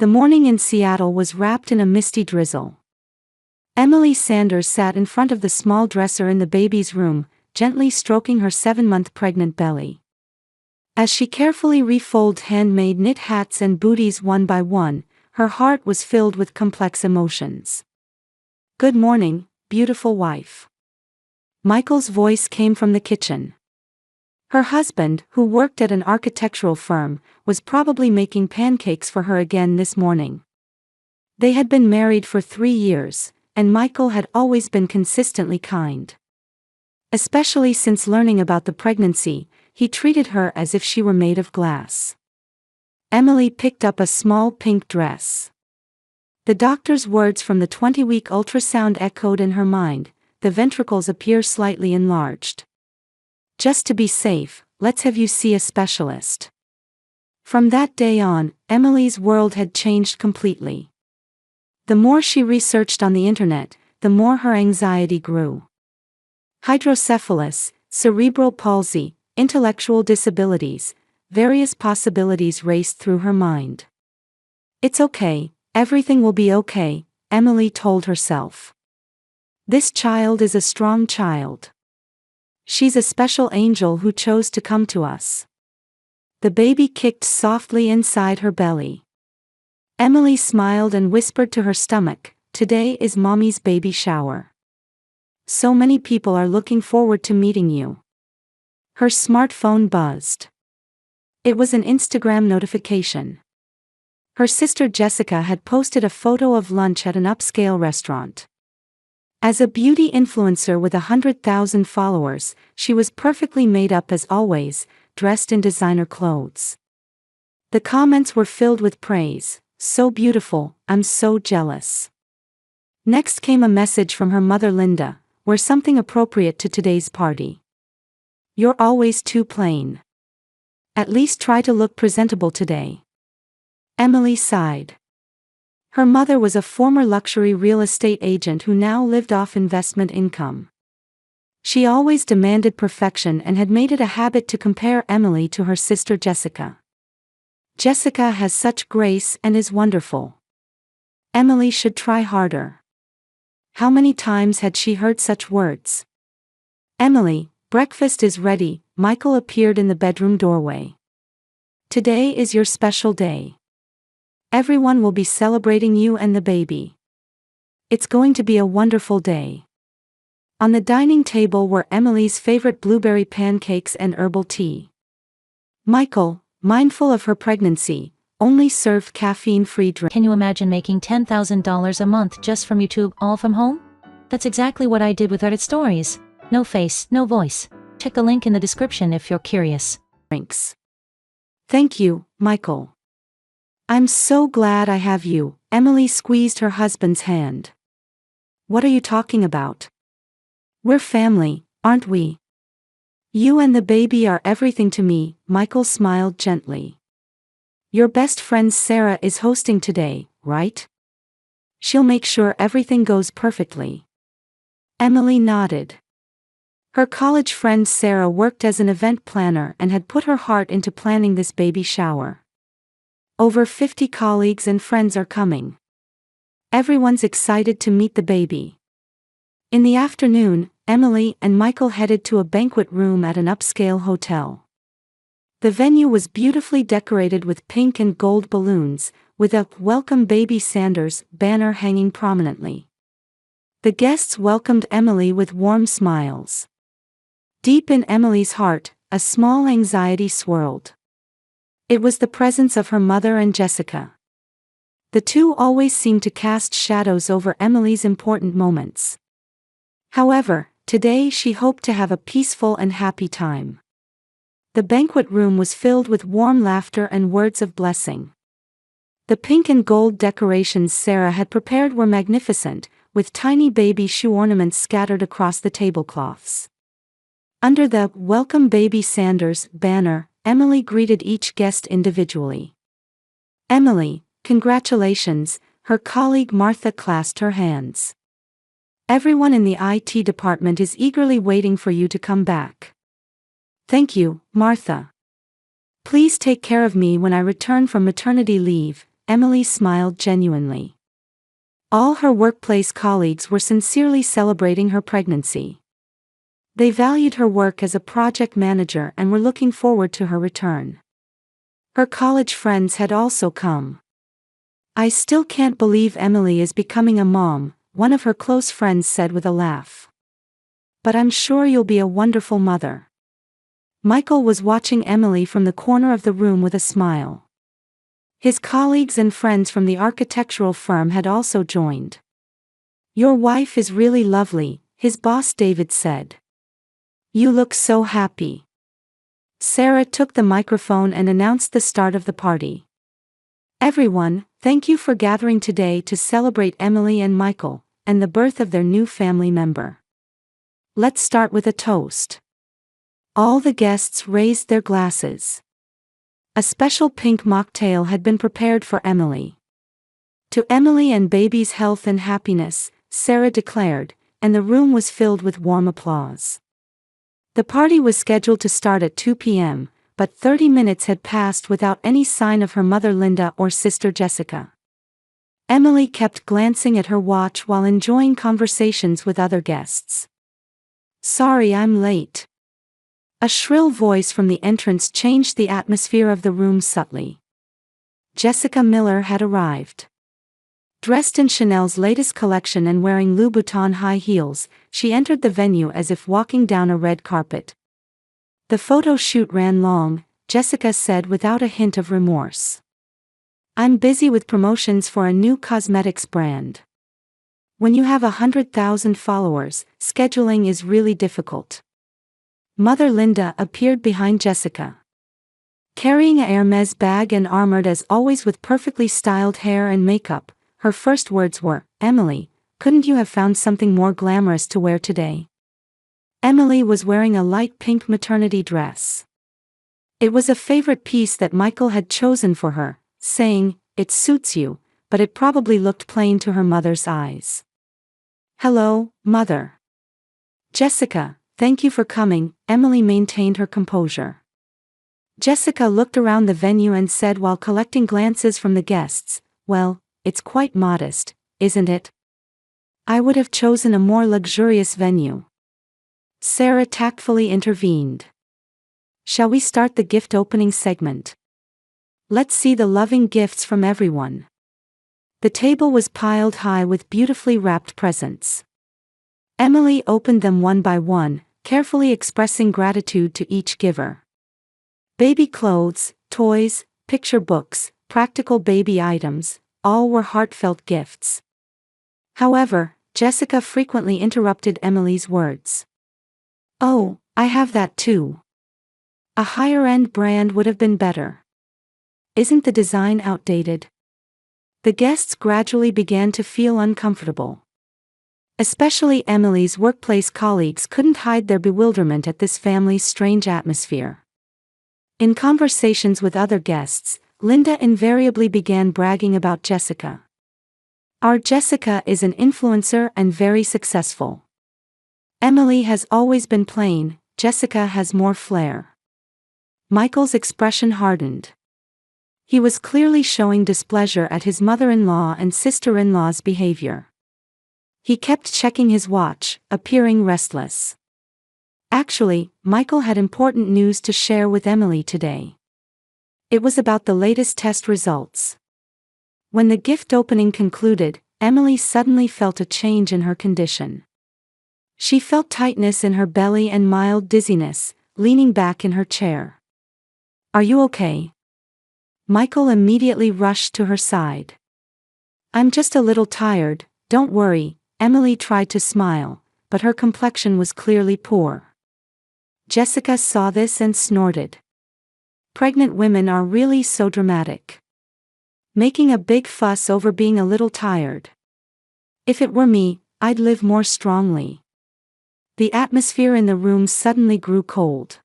The morning in Seattle was wrapped in a misty drizzle. Emily Sanders sat in front of the small dresser in the baby's room, gently stroking her 7-month pregnant belly. As she carefully refolded handmade knit hats and booties one by one, her heart was filled with complex emotions. "Good morning, beautiful wife." Michael's voice came from the kitchen. Her husband, who worked at an architectural firm, was probably making pancakes for her again this morning. They had been married for 3 years, and Michael had always been consistently kind. Especially since learning about the pregnancy, he treated her as if she were made of glass. Emily picked up a small pink dress. The doctor's words from the 20-week ultrasound echoed in her mind. The ventricles appear slightly enlarged. "Just to be safe, let's have you see a specialist." From that day on, Emily's world had changed completely. The more she researched on the internet, the more her anxiety grew. Hydrocephalus, cerebral palsy, intellectual disabilities, various possibilities raced through her mind. "It's okay, everything will be okay," Emily told herself. "This child is a strong child. She's a special angel who chose to come to us." The baby kicked softly inside her belly. Emily smiled and whispered to her stomach, "Today is Mommy's baby shower. So many people are looking forward to meeting you." Her smartphone buzzed. It was an Instagram notification. Her sister Jessica had posted a photo of lunch at an upscale restaurant. As a beauty influencer with 100,000 followers, she was perfectly made up as always, dressed in designer clothes. The comments were filled with praise. "So beautiful, I'm so jealous." Next came a message from her mother Linda, "Wear something appropriate to today's party. You're always too plain. At least try to look presentable today." Emily sighed. Her mother was a former luxury real estate agent who now lived off investment income. She always demanded perfection and had made it a habit to compare Emily to her sister Jessica. "Jessica has such grace and is wonderful. Emily should try harder." How many times had she heard such words? "Emily, breakfast is ready." Michael appeared in the bedroom doorway. "Today is your special day. Everyone will be celebrating you and the baby. It's going to be a wonderful day." On the dining table were Emily's favorite blueberry pancakes and herbal tea. Michael, mindful of her pregnancy, only served caffeine-free drinks. Can you imagine making $10,000 a month just from YouTube, all from home? That's exactly what I did with Reddit Stories. No face, no voice. Check the link in the description if you're curious. "Thank you, Michael. I'm so glad I have you." Emily squeezed her husband's hand. "What are you talking about? We're family, aren't we? You and the baby are everything to me." Michael smiled gently. "Your best friend Sarah is hosting today, right? She'll make sure everything goes perfectly." Emily nodded. Her college friend Sarah worked as an event planner and had put her heart into planning this baby shower. Over 50 colleagues and friends are coming. Everyone's excited to meet the baby. In the afternoon, Emily and Michael headed to a banquet room at an upscale hotel. The venue was beautifully decorated with pink and gold balloons, with a "Welcome Baby Sanders" banner hanging prominently. The guests welcomed Emily with warm smiles. Deep in Emily's heart, a small anxiety swirled. It was the presence of her mother and Jessica. The two always seemed to cast shadows over Emily's important moments. However, today she hoped to have a peaceful and happy time. The banquet room was filled with warm laughter and words of blessing. The pink and gold decorations Sarah had prepared were magnificent, with tiny baby shoe ornaments scattered across the tablecloths. Under the "Welcome Baby Sanders" banner, Emily greeted each guest individually. "Emily, congratulations," her colleague Martha clasped her hands. "Everyone in the IT department is eagerly waiting for you to come back." "Thank you, Martha. Please take care of me when I return from maternity leave," Emily smiled genuinely. All her workplace colleagues were sincerely celebrating her pregnancy. They valued her work as a project manager and were looking forward to her return. Her college friends had also come. "I still can't believe Emily is becoming a mom," one of her close friends said with a laugh. "But I'm sure you'll be a wonderful mother." Michael was watching Emily from the corner of the room with a smile. His colleagues and friends from the architectural firm had also joined. "Your wife is really lovely," his boss David said. "You look so happy." Sarah took the microphone and announced the start of the party. "Everyone, thank you for gathering today to celebrate Emily and Michael, and the birth of their new family member. Let's start with a toast." All the guests raised their glasses. A special pink mocktail had been prepared for Emily. "To Emily and baby's health and happiness," Sarah declared, and the room was filled with warm applause. The party was scheduled to start at 2 p.m., but 30 minutes had passed without any sign of her mother Linda or sister Jessica. Emily kept glancing at her watch while enjoying conversations with other guests. "Sorry I'm late." A shrill voice from the entrance changed the atmosphere of the room subtly. Jessica Miller had arrived. Dressed in Chanel's latest collection and wearing Louboutin high heels, she entered the venue as if walking down a red carpet. "The photo shoot ran long," Jessica said without a hint of remorse. "I'm busy with promotions for a new cosmetics brand. When you have 100,000 followers, scheduling is really difficult." Mother Linda appeared behind Jessica. Carrying a Hermes bag and armored as always with perfectly styled hair and makeup, her first words were, "Emily, couldn't you have found something more glamorous to wear today?" Emily was wearing a light pink maternity dress. It was a favorite piece that Michael had chosen for her, saying, "It suits you," but it probably looked plain to her mother's eyes. "Hello, Mother." "Jessica, thank you for coming," Emily maintained her composure. Jessica looked around the venue and said while collecting glances from the guests, "Well, it's quite modest, isn't it? I would have chosen a more luxurious venue." Sarah tactfully intervened. "Shall we start the gift opening segment? Let's see the loving gifts from everyone." The table was piled high with beautifully wrapped presents. Emily opened them one by one, carefully expressing gratitude to each giver. Baby clothes, toys, picture books, practical baby items, all were heartfelt gifts. However, Jessica frequently interrupted Emily's words. "Oh, I have that too. A higher-end brand would have been better. Isn't the design outdated?" The guests gradually began to feel uncomfortable. Especially Emily's workplace colleagues couldn't hide their bewilderment at this family's strange atmosphere. In conversations with other guests, Linda invariably began bragging about Jessica. "Our Jessica is an influencer and very successful. Emily has always been plain, Jessica has more flair." Michael's expression hardened. He was clearly showing displeasure at his mother-in-law and sister-in-law's behavior. He kept checking his watch, appearing restless. Actually, Michael had important news to share with Emily today. It was about the latest test results. When the gift opening concluded, Emily suddenly felt a change in her condition. She felt tightness in her belly and mild dizziness, leaning back in her chair. "Are you okay?" Michael immediately rushed to her side. "I'm just a little tired, don't worry," Emily tried to smile, but her complexion was clearly poor. Jessica saw this and snorted. Pregnant women are really so dramatic. Making a big fuss over being a little tired. If it were me, I'd live more strongly. The atmosphere in the room suddenly grew cold.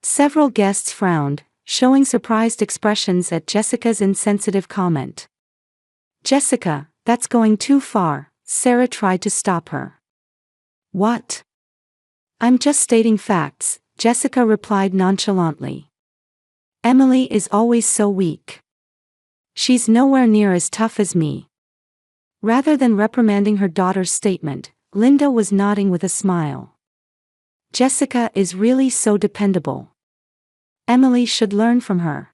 Several guests frowned, showing surprised expressions at Jessica's insensitive comment. "Jessica, that's going too far," Sarah tried to stop her. "What?" "I'm just stating facts," Jessica replied nonchalantly. "Emily is always so weak. She's nowhere near as tough as me. Rather than reprimanding her daughter's statement, Linda was nodding with a smile. Jessica is really so dependable. Emily should learn from her.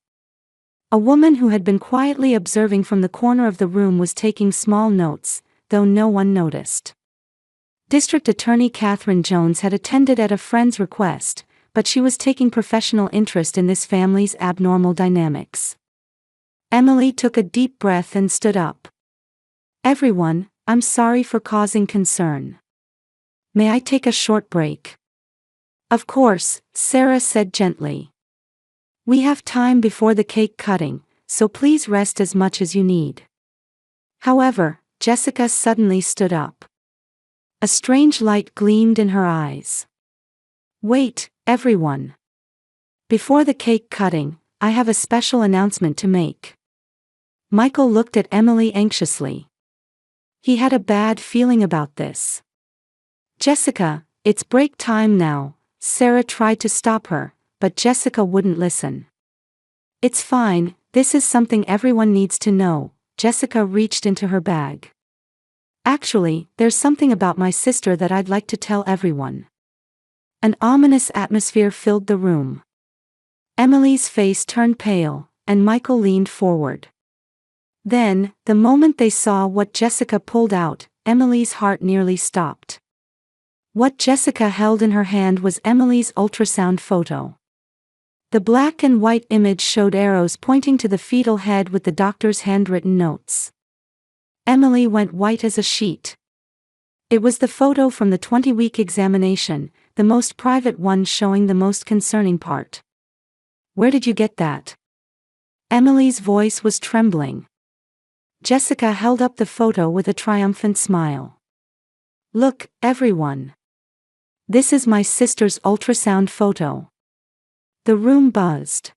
A woman who had been quietly observing from the corner of the room was taking small notes, though no one noticed. District Attorney Catherine Jones had attended at a friend's request, but she was taking professional interest in this family's abnormal dynamics. Emily took a deep breath and stood up. Everyone, I'm sorry for causing concern. May I take a short break? Of course, Sarah said gently. We have time before the cake cutting, so please rest as much as you need. However, Jessica suddenly stood up. A strange light gleamed in her eyes. Wait, everyone. Before the cake cutting, I have a special announcement to make. Michael looked at Emily anxiously. He had a bad feeling about this. Jessica, it's break time now. Sarah tried to stop her, but Jessica wouldn't listen. It's fine, this is something everyone needs to know. Jessica reached into her bag. Actually, there's something about my sister that I'd like to tell everyone. An ominous atmosphere filled the room. Emily's face turned pale, and Michael leaned forward. Then, the moment they saw what Jessica pulled out, Emily's heart nearly stopped. What Jessica held in her hand was Emily's ultrasound photo. The black and white image showed arrows pointing to the fetal head with the doctor's handwritten notes. Emily went white as a sheet. It was the photo from the 20-week examination, the most private one showing the most concerning part. Where did you get that? Emily's voice was trembling. Jessica held up the photo with a triumphant smile. Look, everyone. This is my sister's ultrasound photo. The room buzzed.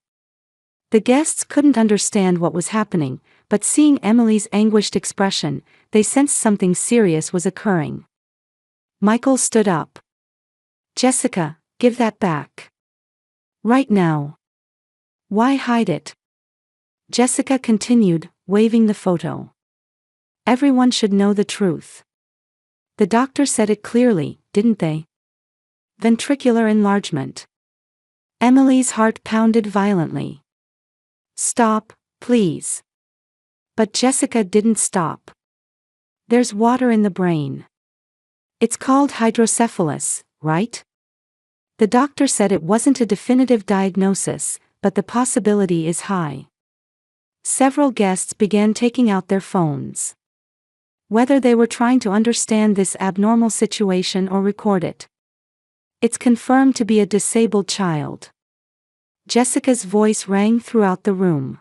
The guests couldn't understand what was happening, but seeing Emily's anguished expression, they sensed something serious was occurring. Michael stood up. Jessica, give that back. Right now. Why hide it? Jessica continued, waving the photo. Everyone should know the truth. The doctor said it clearly, didn't they? Ventricular enlargement. Emily's heart pounded violently. Stop, please. But Jessica didn't stop. There's water in the brain. It's called hydrocephalus, right? The doctor said it wasn't a definitive diagnosis, but the possibility is high. Several guests began taking out their phones. Whether they were trying to understand this abnormal situation or record it. It's confirmed to be a disabled child. Jessica's voice rang throughout the room.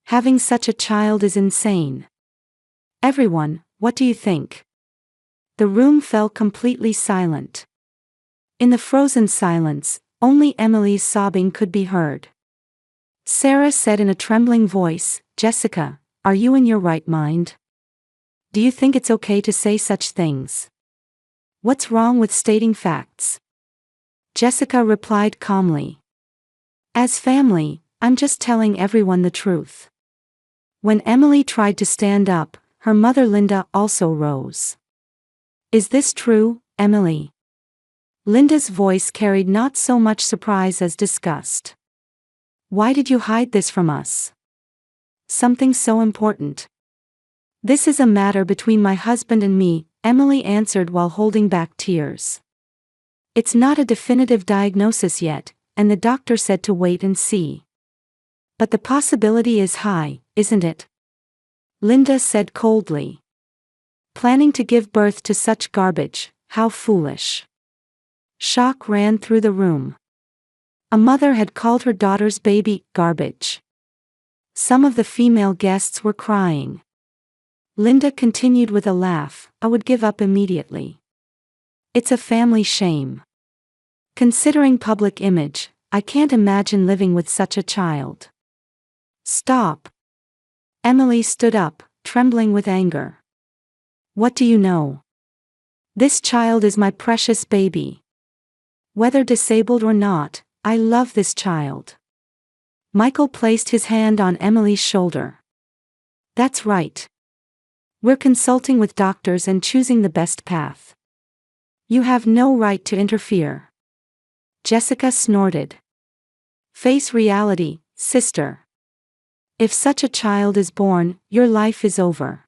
Having such a child is insane. Everyone, what do you think? The room fell completely silent. In the frozen silence, only Emily's sobbing could be heard. Sarah said in a trembling voice, Jessica, are you in your right mind? Do you think it's okay to say such things? What's wrong with stating facts? Jessica replied calmly. As family, I'm just telling everyone the truth. When Emily tried to stand up, her mother Linda also rose. Is this true, Emily? Linda's voice carried not so much surprise as disgust. Why did you hide this from us? Something so important. This is a matter between my husband and me, Emily answered while holding back tears. It's not a definitive diagnosis yet, and the doctor said to wait and see. But the possibility is high, isn't it? Linda said coldly. Planning to give birth to such garbage, how foolish. Shock ran through the room. A mother had called her daughter's baby garbage. Some of the female guests were crying. Linda continued with a laugh, I would give up immediately. It's a family shame. Considering public image, I can't imagine living with such a child. Stop. Emily stood up, trembling with anger. What do you know? This child is my precious baby. Whether disabled or not, I love this child. Michael placed his hand on Emily's shoulder. That's right. We're consulting with doctors and choosing the best path. You have no right to interfere. Jessica snorted. Face reality, sister. If such a child is born, your life is over.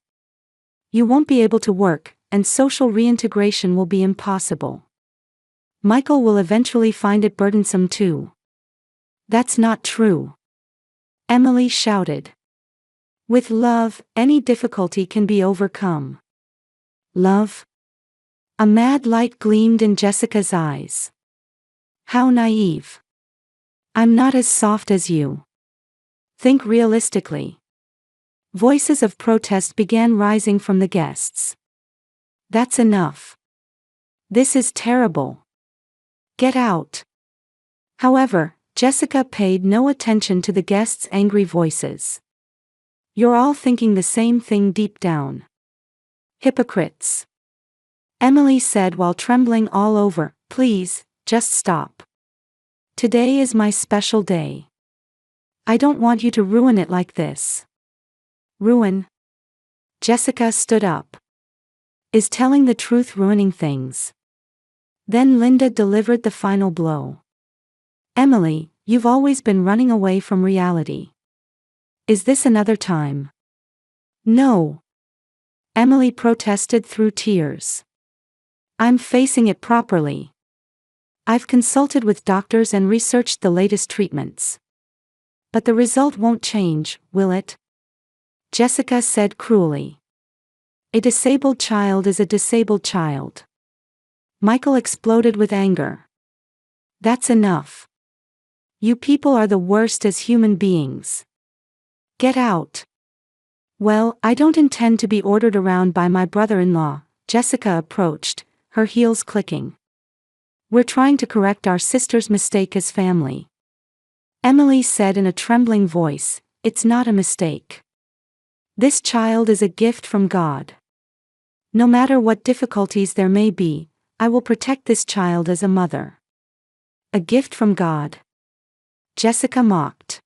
You won't be able to work, and social reintegration will be impossible. Michael will eventually find it burdensome too. That's not true. Emily shouted. With love, any difficulty can be overcome. Love? A mad light gleamed in Jessica's eyes. How naive. I'm not as soft as you. Think realistically. Voices of protest began rising from the guests. That's enough. This is terrible. Get out. However, Jessica paid no attention to the guests' angry voices. You're all thinking the same thing deep down. Hypocrites. Emily said while trembling all over, please, just stop. Today is my special day. I don't want you to ruin it like this. Ruin? Jessica stood up. Is telling the truth ruining things? Then Linda delivered the final blow. Emily, you've always been running away from reality. Is this another time? No. Emily protested through tears. I'm facing it properly. I've consulted with doctors and researched the latest treatments. But the result won't change, will it? Jessica said cruelly. A disabled child is a disabled child. Michael exploded with anger. That's enough. You people are the worst as human beings. Get out. Well, I don't intend to be ordered around by my brother-in-law. Jessica approached, her heels clicking. We're trying to correct our sister's mistake as family. Emily said in a trembling voice, it's not a mistake. This child is a gift from God. No matter what difficulties there may be, I will protect this child as a mother. A gift from God. Jessica mocked.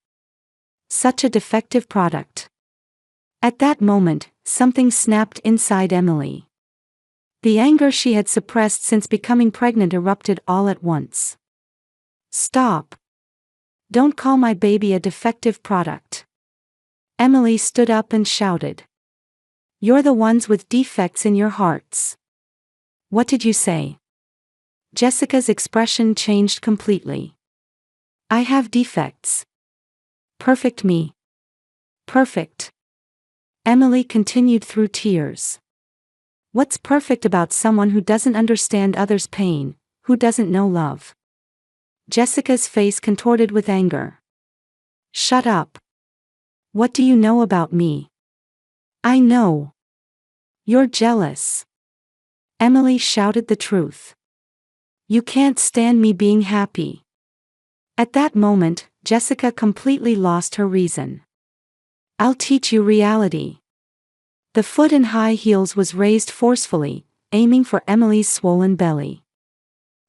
Such a defective product. At that moment, something snapped inside Emily. The anger she had suppressed since becoming pregnant erupted all at once. Stop. Don't call my baby a defective product. Emily stood up and shouted. You're the ones with defects in your hearts. What did you say? Jessica's expression changed completely. I have defects. Perfect me. Perfect. Emily continued through tears. What's perfect about someone who doesn't understand others' pain, who doesn't know love? Jessica's face contorted with anger. Shut up. What do you know about me? I know. You're jealous. Emily shouted the truth. You can't stand me being happy. At that moment, Jessica completely lost her reason. I'll teach you reality. The foot in high heels was raised forcefully, aiming for Emily's swollen belly.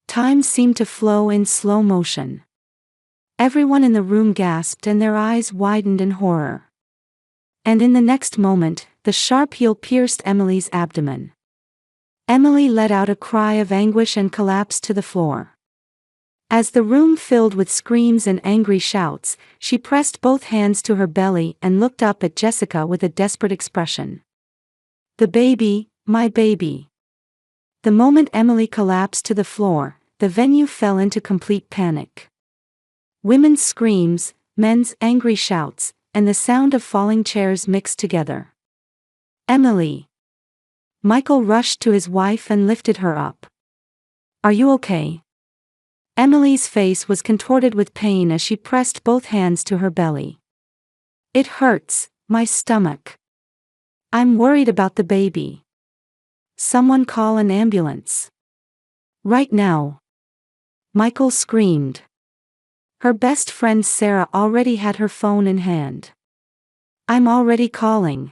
Time seemed to flow in slow motion. Everyone in the room gasped and their eyes widened in horror. And in the next moment, the sharp heel pierced Emily's abdomen. Emily let out a cry of anguish and collapsed to the floor. As the room filled with screams and angry shouts, she pressed both hands to her belly and looked up at Jessica with a desperate expression. The baby, my baby. The moment Emily collapsed to the floor, the venue fell into complete panic. Women's screams, men's angry shouts, and the sound of falling chairs mixed together. Emily. Michael rushed to his wife and lifted her up. Are you okay? Emily's face was contorted with pain as she pressed both hands to her belly. It hurts, my stomach. I'm worried about the baby. Someone call an ambulance. Right now. Michael screamed. Her best friend Sarah already had her phone in hand. I'm already calling.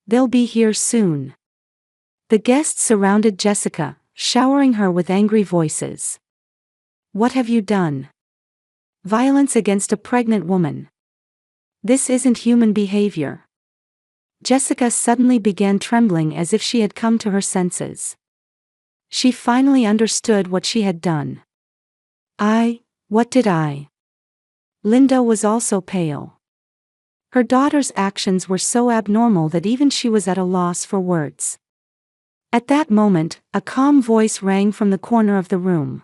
They'll be here soon. The guests surrounded Jessica, showering her with angry voices. What have you done? Violence against a pregnant woman. This isn't human behavior. Jessica suddenly began trembling as if she had come to her senses. She finally understood what she had done. What did I? Linda was also pale. Her daughter's actions were so abnormal that even she was at a loss for words. At that moment, a calm voice rang from the corner of the room.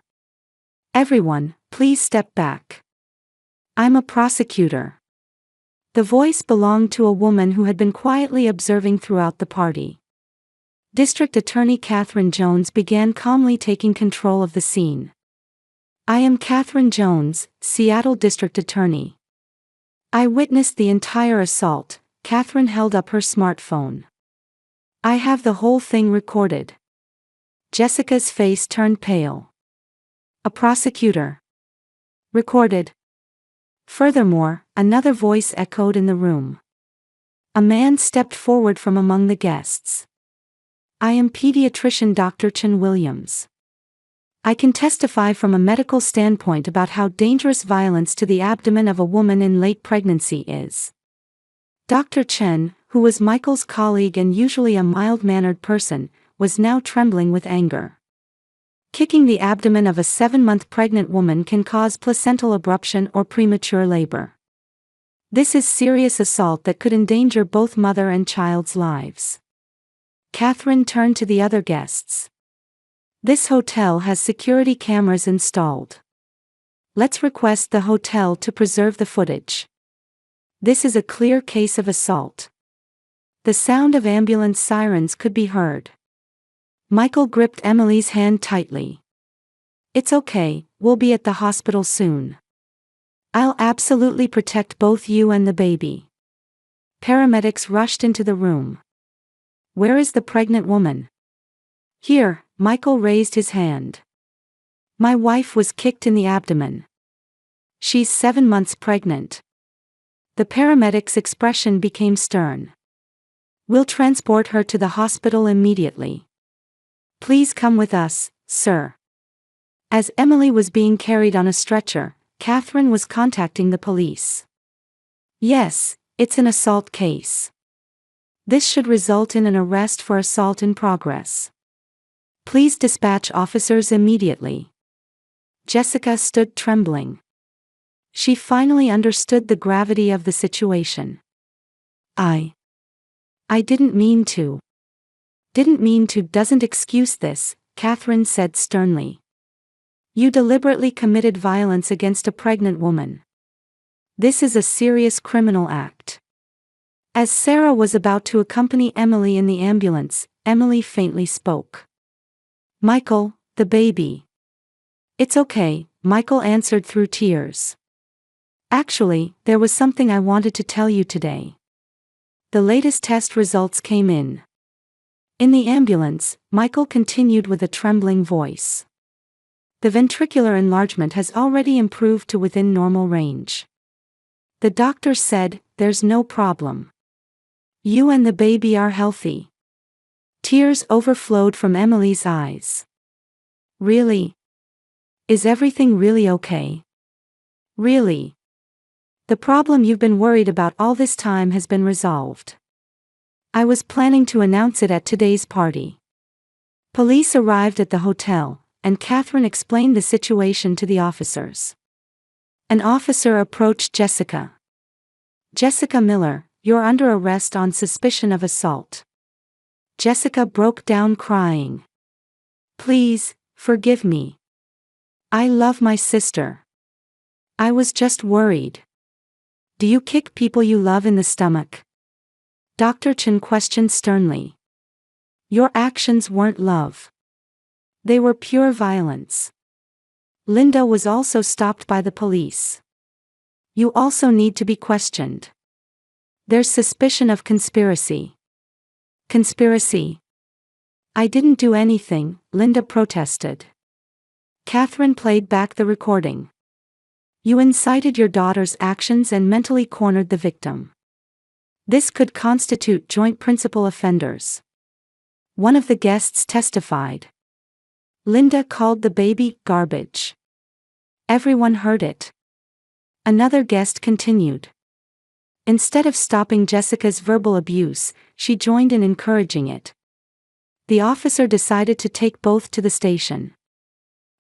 "Everyone, please step back. I'm a prosecutor." The voice belonged to a woman who had been quietly observing throughout the party. District Attorney Catherine Jones began calmly taking control of the scene. "I am Catherine Jones, Seattle District Attorney. I witnessed the entire assault." Catherine held up her smartphone. "I have the whole thing recorded." Jessica's face turned pale. "A prosecutor. Recorded." Furthermore, another voice echoed in the room. A man stepped forward from among the guests. "I am pediatrician Dr. Chen Williams. I can testify from a medical standpoint about how dangerous violence to the abdomen of a woman in late pregnancy is." Dr. Chen, who was Michael's colleague and usually a mild-mannered person, was now trembling with anger. Kicking the abdomen of a 7-month pregnant woman can cause placental abruption or premature labor. This is serious assault that could endanger both mother and child's lives. Catherine turned to the other guests. "This hotel has security cameras installed. Let's request the hotel to preserve the footage. This is a clear case of assault." The sound of ambulance sirens could be heard. Michael gripped Emily's hand tightly. "It's okay, we'll be at the hospital soon. I'll absolutely protect both you and the baby." Paramedics rushed into the room. "Where is the pregnant woman?" "Here." Michael raised his hand. "My wife was kicked in the abdomen. She's 7 months pregnant." The paramedic's expression became stern. "We'll transport her to the hospital immediately. Please come with us, sir." As Emily was being carried on a stretcher, Catherine was contacting the police. "Yes, it's an assault case. This should result in an arrest for assault in progress. Please dispatch officers immediately." Jessica stood trembling. She finally understood the gravity of the situation. I didn't mean to." "Didn't mean to doesn't excuse this," Catherine said sternly. "You deliberately committed violence against a pregnant woman. This is a serious criminal act." As Sarah was about to accompany Emily in the ambulance, Emily faintly spoke. "Michael, the baby." "It's okay," Michael answered through tears. "Actually, there was something I wanted to tell you today. The latest test results came in." In the ambulance, Michael continued with a trembling voice. "The ventricular enlargement has already improved to within normal range. The doctor said, there's no problem. You and the baby are healthy." Tears overflowed from Emily's eyes. "Really? Is everything really okay? Really? The problem you've been worried about all this time has been resolved. I was planning to announce it at today's party." Police arrived at the hotel, and Catherine explained the situation to the officers. An officer approached Jessica. "Jessica Miller, you're under arrest on suspicion of assault." Jessica broke down crying. "Please, forgive me. I love my sister. I was just worried." "Do you kick people you love in the stomach?" Dr. Chen questioned sternly. "Your actions weren't love. They were pure violence." Linda was also stopped by the police. "You also need to be questioned. There's suspicion of conspiracy." "Conspiracy? I didn't do anything," Linda protested. Catherine played back the recording. "You incited your daughter's actions and mentally cornered the victim. This could constitute joint principal offenders." One of the guests testified. "Linda called the baby garbage. Everyone heard it." Another guest continued. Instead of stopping Jessica's verbal abuse, she joined in encouraging it. The officer decided to take both to the station.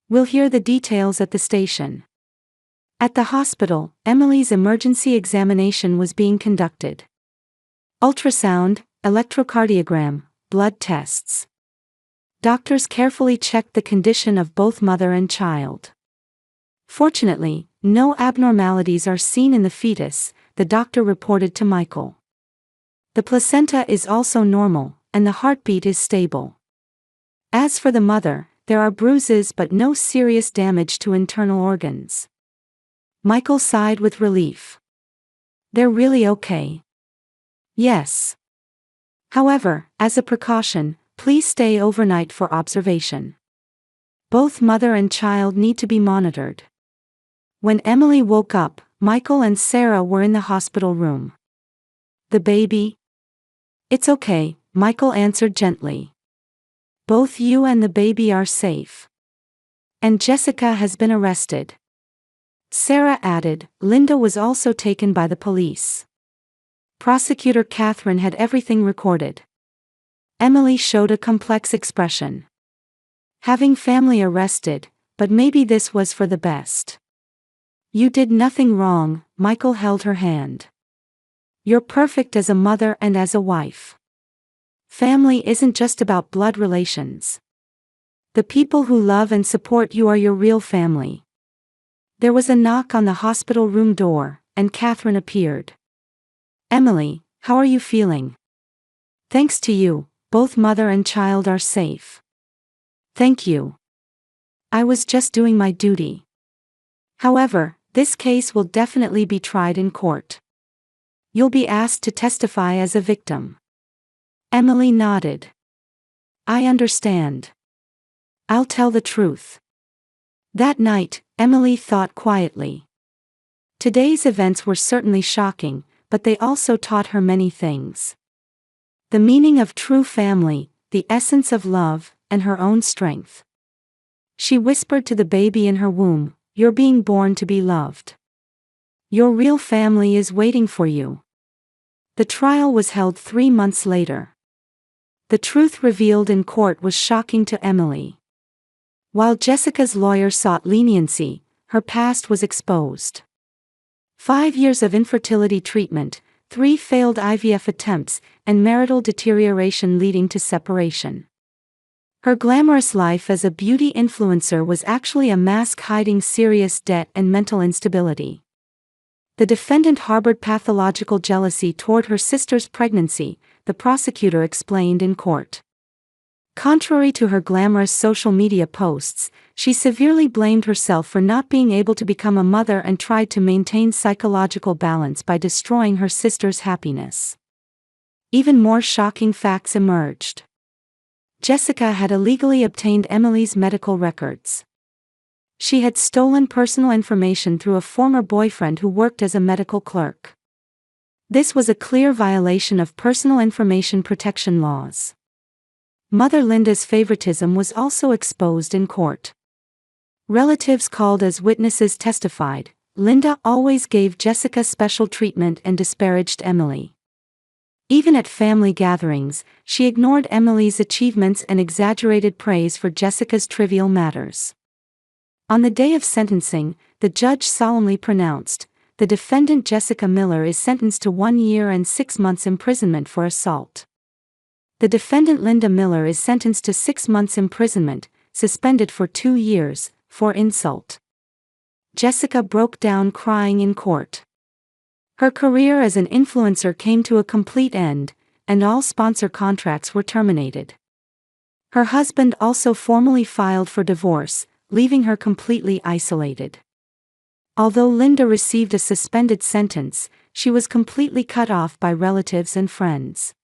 We'll hear the details at the station. At the hospital, Emily's emergency examination was being conducted. Ultrasound, electrocardiogram, blood tests. Doctors carefully checked the condition of both mother and child. Fortunately, no abnormalities are seen in the fetus, the doctor reported to Michael. The placenta is also normal, and the heartbeat is stable. As for the mother, there are bruises but no serious damage to internal organs. Michael sighed with relief. They're really okay. Yes. However, as a precaution, please stay overnight for observation. Both mother and child need to be monitored. When Emily woke up, Michael and Sarah were in the hospital room. The baby? It's okay, Michael answered gently. Both you and the baby are safe. And Jessica has been arrested. Sarah added, Linda was also taken by the police. Prosecutor Catherine had everything recorded. Emily showed a complex expression. Having family arrested, but maybe this was for the best. You did nothing wrong, Michael held her hand. You're perfect as a mother and as a wife. Family isn't just about blood relations. The people who love and support you are your real family. There was a knock on the hospital room door, and Catherine appeared. Emily, how are you feeling? Thanks to you, both mother and child are safe. Thank you. I was just doing my duty. However, this case will definitely be tried in court. You'll be asked to testify as a victim. Emily nodded. I understand. I'll tell the truth. That night, Emily thought quietly. Today's events were certainly shocking, but they also taught her many things. The meaning of true family, the essence of love, and her own strength. She whispered to the baby in her womb, You're being born to be loved. Your real family is waiting for you. The trial was held 3 months later. The truth revealed in court was shocking to Emily. While Jessica's lawyer sought leniency, her past was exposed. 5 years of infertility treatment, 3 failed IVF attempts, and marital deterioration leading to separation. Her glamorous life as a beauty influencer was actually a mask hiding serious debt and mental instability. The defendant harbored pathological jealousy toward her sister's pregnancy, the prosecutor explained in court. Contrary to her glamorous social media posts, she severely blamed herself for not being able to become a mother and tried to maintain psychological balance by destroying her sister's happiness. Even more shocking facts emerged. Jessica had illegally obtained Emily's medical records. She had stolen personal information through a former boyfriend who worked as a medical clerk. This was a clear violation of personal information protection laws. Mother Linda's favoritism was also exposed in court. Relatives called as witnesses testified, Linda always gave Jessica special treatment and disparaged Emily. Even at family gatherings, she ignored Emily's achievements and exaggerated praise for Jessica's trivial matters. On the day of sentencing, the judge solemnly pronounced, the defendant Jessica Miller is sentenced to 1 year and 6 months imprisonment for assault. The defendant Linda Miller is sentenced to 6 months imprisonment, suspended for 2 years, for insult. Jessica broke down crying in court. Her career as an influencer came to a complete end, and all sponsor contracts were terminated. Her husband also formally filed for divorce, leaving her completely isolated. Although Linda received a suspended sentence, she was completely cut off by relatives and friends.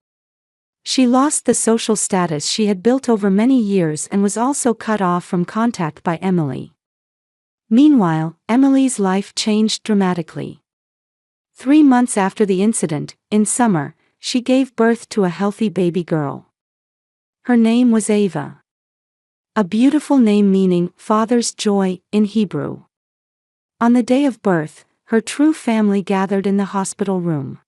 She lost the social status she had built over many years and was also cut off from contact by Emily. Meanwhile, Emily's life changed dramatically. 3 months after the incident, in summer, she gave birth to a healthy baby girl. Her name was Ava. A beautiful name meaning father's joy in Hebrew. On the day of birth, her true family gathered in the hospital room.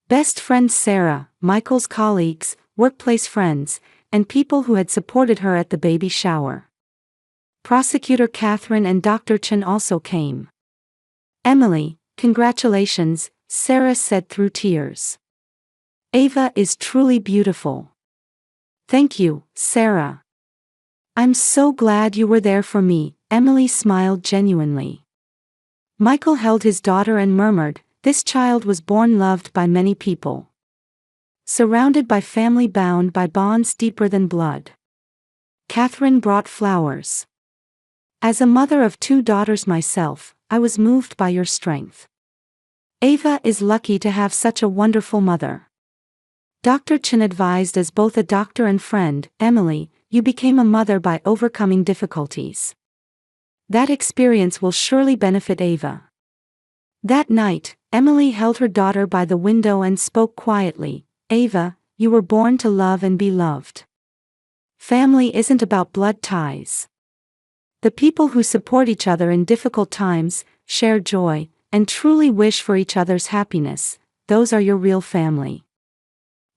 Best friend Sarah, Michael's colleagues, workplace friends, and people who had supported her at the baby shower. Prosecutor Catherine and Dr. Chen also came. "Emily, congratulations," Sarah said through tears. "Ava is truly beautiful." "Thank you, Sarah. I'm so glad you were there for me," Emily smiled genuinely. Michael held his daughter and murmured, "This child was born loved by many people. Surrounded by family bound by bonds deeper than blood." Catherine brought flowers. "As a mother of 2 daughters myself, I was moved by your strength. Ava is lucky to have such a wonderful mother." Dr. Chen advised, as both a doctor and friend, "Emily, you became a mother by overcoming difficulties. That experience will surely benefit Ava." That night, Emily held her daughter by the window and spoke quietly, "Ava, you were born to love and be loved. Family isn't about blood ties. The people who support each other in difficult times, share joy, and truly wish for each other's happiness, those are your real family."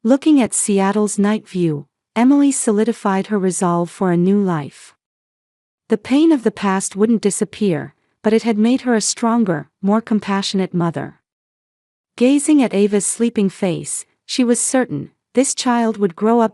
Looking at Seattle's night view, Emily solidified her resolve for a new life. The pain of the past wouldn't disappear, but it had made her a stronger, more compassionate mother. Gazing at Ava's sleeping face, she was certain, this child would grow up